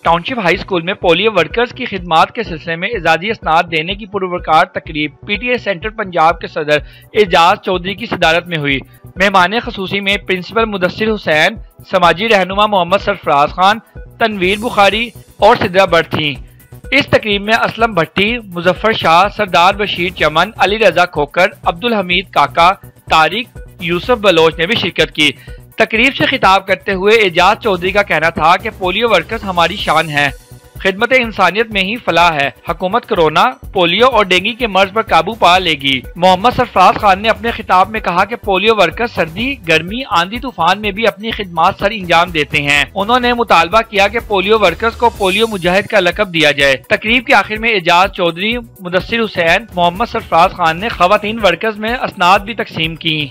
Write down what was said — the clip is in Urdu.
ٹاؤنشپ ہائی اسکول میں پولیو ورکرز کی خدمات کے سلسلے میں اعزازی اسناد دینے کی پروقار تقریب P T a centre Punjab کے صدر اعجاز چودھری کی صدارت میں ہوئی۔ مہمان خصوصی میں پرنسپل مدثر حسین، سماجی رہنما محمد سرفراز خان، تنویر بخاری اور سدرہ بٹ تھیں۔ اس تقریب میں اسلم بھٹی، مظفر شاہ، سردار بشیر چمن، علی رضا کھوکر، عبدالحمید کاکا، طارق، یوسف بلوچ نے بھی شرکت کی۔ تقریب سے خطاب کرتے ہوئے اعجاز چودھری کا کہنا تھا کہ پولیو ورکرز ہماری شان ہے، خدمت انسانیت میں ہی فلاح ہے۔ حکومت کرونا، پولیو اور ڈینگی کے مرض پر قابو پا لے گی۔ محمد سرفراز خان نے اپنے خطاب میں کہا کہ پولیو ورکرز سردی، گرمی، آندھی طوفان میں بھی اپنی خدمات سر انجام دیتے ہیں۔ انہوں نے مطالبہ کیا کہ پولیو ورکرز کو پولیو مجاہد کا لقب دیا جائے۔ تقریب کے آخر میں اعجاز چودھری، مدثر حسین، محمد سرفراز خان نے خواتین ورکرز میں اسناد بھی تقسیم کی۔